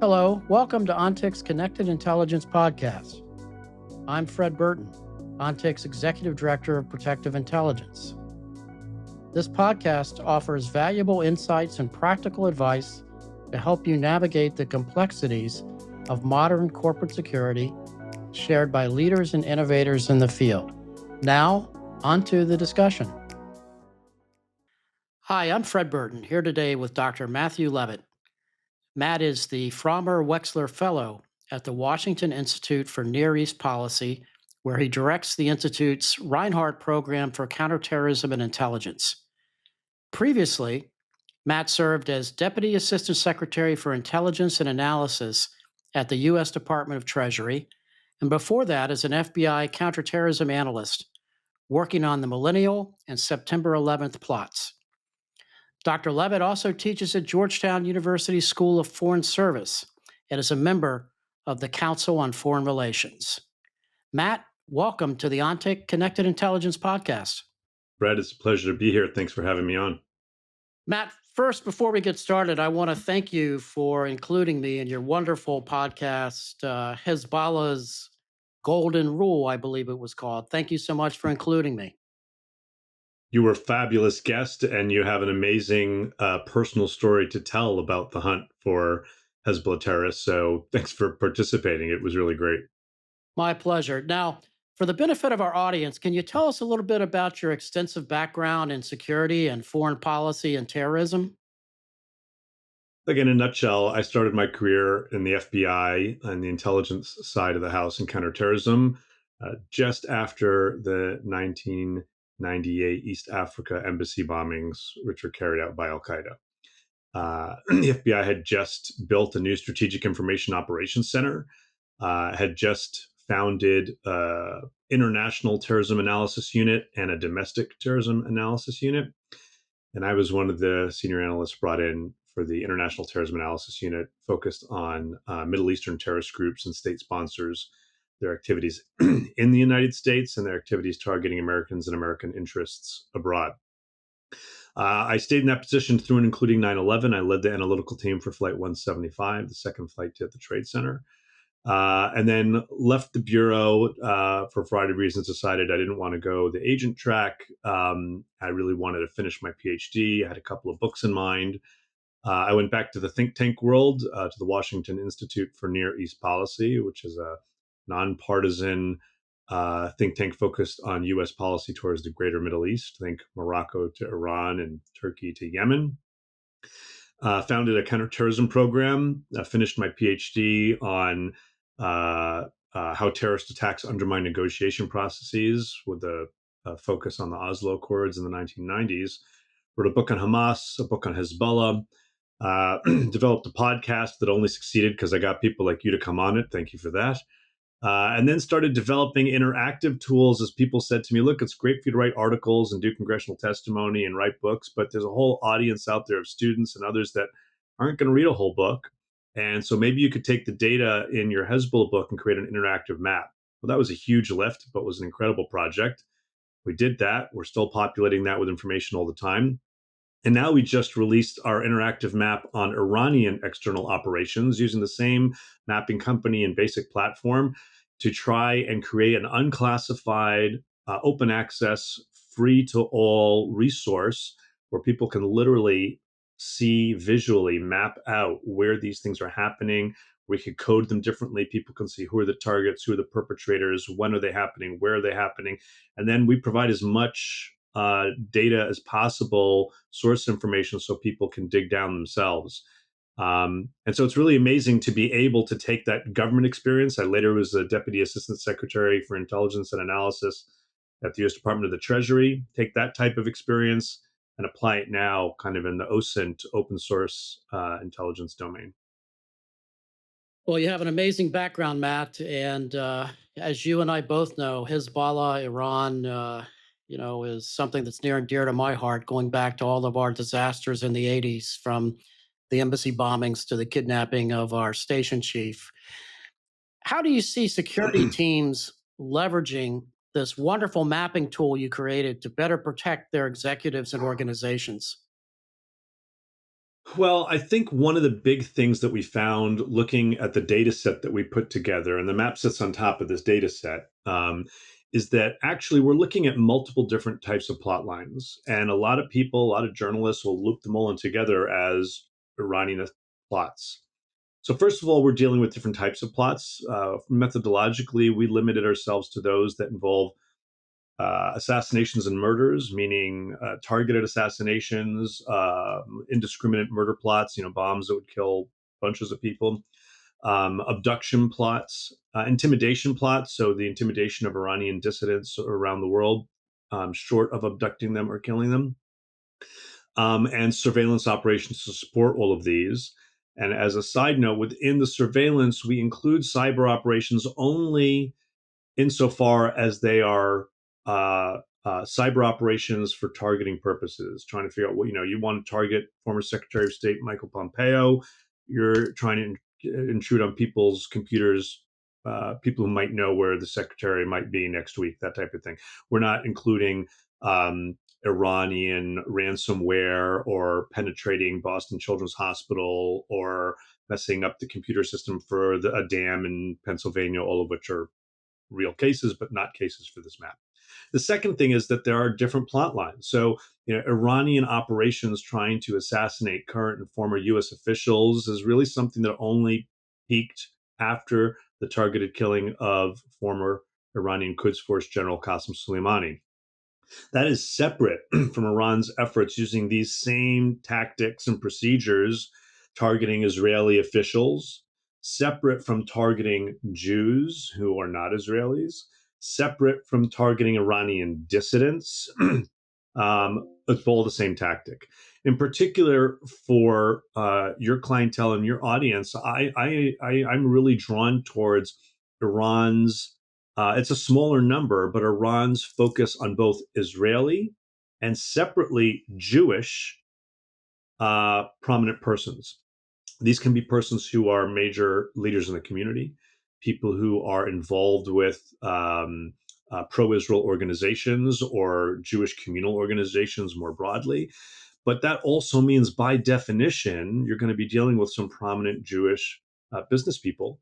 Hello, welcome to ONTIC's Connected Intelligence Podcast. I'm Fred Burton, ONTIC's Executive Director of Protective Intelligence. This podcast offers valuable insights and practical advice to help you navigate the complexities of modern corporate security shared by leaders and innovators in the field. Now, on to the discussion. Hi, I'm Fred Burton, here today with Dr. Matthew Levitt. Matt is the Frommer Wexler Fellow at the Washington Institute for Near East Policy, where he directs the Institute's Reinhardt Program for Counterterrorism and Intelligence. Previously, Matt served as Deputy Assistant Secretary for Intelligence and Analysis at the U.S. Department of Treasury, and before that as an FBI counterterrorism analyst, working on the Millennial and September 11th plots. Dr. Levitt also teaches at Georgetown University School of Foreign Service and is a member of the Council on Foreign Relations. Matt, welcome to the ONTIC Connected Intelligence Podcast. Brad, it's a pleasure to be here. Thanks for having me on. Matt, first, before we get started, I want to thank you for including me in your wonderful podcast, Hezbollah's Golden Rule, I believe it was called. Thank you so much for including me. You were a fabulous guest, and you have an amazing personal story to tell about the hunt for Hezbollah terrorists. So thanks for participating. It was really great. My pleasure. Now, for the benefit of our audience, can you tell us a little bit about your extensive background in security and foreign policy and terrorism? Like in a nutshell, I started my career in the FBI on the intelligence side of the house in counterterrorism just after the 1998 East Africa embassy bombings, which were carried out by Al Qaeda. The FBI had just built a new strategic information operations center, had just founded international terrorism analysis unit and a domestic terrorism analysis unit. And I was one of the senior analysts brought in for the international terrorism analysis unit, focused on Middle Eastern terrorist groups and state sponsors, their activities in the United States and their activities targeting Americans and American interests abroad. I stayed in that position through and including 9/11. I led the analytical team for Flight 175, the second flight to the Trade Center, and then left the bureau for a variety of reasons. Decided I didn't want to go the agent track. I really wanted to finish my PhD. I had a couple of books in mind. I went back to the think tank world, to the Washington Institute for Near East Policy, which is a nonpartisan think tank focused on U.S. policy towards the greater Middle East. Think Morocco to Iran and Turkey to Yemen. Founded a counterterrorism program. Finished my PhD on how terrorist attacks undermine negotiation processes with a focus on the Oslo Accords in the 1990s. Wrote a book on Hamas, a book on Hezbollah. Developed a podcast that only succeeded because I got people like you to come on it. Thank you for that. And then started developing interactive tools as people said to me, look, it's great for you to write articles and do congressional testimony and write books, but there's a whole audience out there of students and others that aren't going to read a whole book. And so maybe you could take the data in your Hezbollah book and create an interactive map. Well, that was a huge lift, but was an incredible project. We did that. We're still populating that with information all the time. And now we just released our interactive map on Iranian external operations using the same mapping company and basic platform to try and create an unclassified, open access, free to all resource where people can literally see visually, map out where these things are happening. We could code them differently. People can see who are the targets, who are the perpetrators, when are they happening, where are they happening. And then we provide as much data as possible, source information, so people can dig down themselves. And so it's really amazing to be able to take that government experience. I later was a Deputy Assistant Secretary for Intelligence and Analysis at the U.S. Department of the Treasury, take that type of experience and apply it now kind of in the OSINT, open source intelligence domain. Well, you have an amazing background, Matt. And as you and I both know, Hezbollah, Iran, is something that's near and dear to my heart, going back to all of our disasters in the 80s, from the embassy bombings to the kidnapping of our station chief. How do you see security teams leveraging this wonderful mapping tool you created to better protect their executives and organizations? Well, I think one of the big things that we found looking at the data set that we put together, and the map sits on top of this data set, is that actually we're looking at multiple different types of plot lines. And a lot of people, a lot of journalists will loop them all in together as Iranian plots. So, first of all, we're dealing with different types of plots. Methodologically, we limited ourselves to those that involve assassinations and murders, meaning targeted assassinations, indiscriminate murder plots, bombs that would kill bunches of people, abduction plots, intimidation plots, so the intimidation of Iranian dissidents around the world, short of abducting them or killing them, and surveillance operations to support all of these. And as a side note, within the surveillance, we include cyber operations only insofar as they are cyber operations for targeting purposes, trying to figure out what you want to target former Secretary of State Michael Pompeo. You're trying to intrude on people's computers, people who might know where the secretary might be next week, that type of thing. We're not including Iranian ransomware or penetrating Boston Children's Hospital or messing up the computer system for a dam in Pennsylvania, all of which are real cases, but not cases for this map. The second thing is that there are different plot lines. So, Iranian operations trying to assassinate current and former U.S. officials is really something that only peaked after the targeted killing of former Iranian Quds Force General Qasem Soleimani. That is separate from Iran's efforts using these same tactics and procedures targeting Israeli officials, separate from targeting Jews who are not Israelis, separate from targeting Iranian dissidents. It's all the same tactic. In particular, for your clientele and your audience, I'm really drawn towards Iran's. It's a smaller number, but Iran's focus on both Israeli and separately Jewish prominent persons. These can be persons who are major leaders in the community, people who are involved with pro Israel organizations or Jewish communal organizations more broadly. But that also means, by definition, you're going to be dealing with some prominent Jewish business people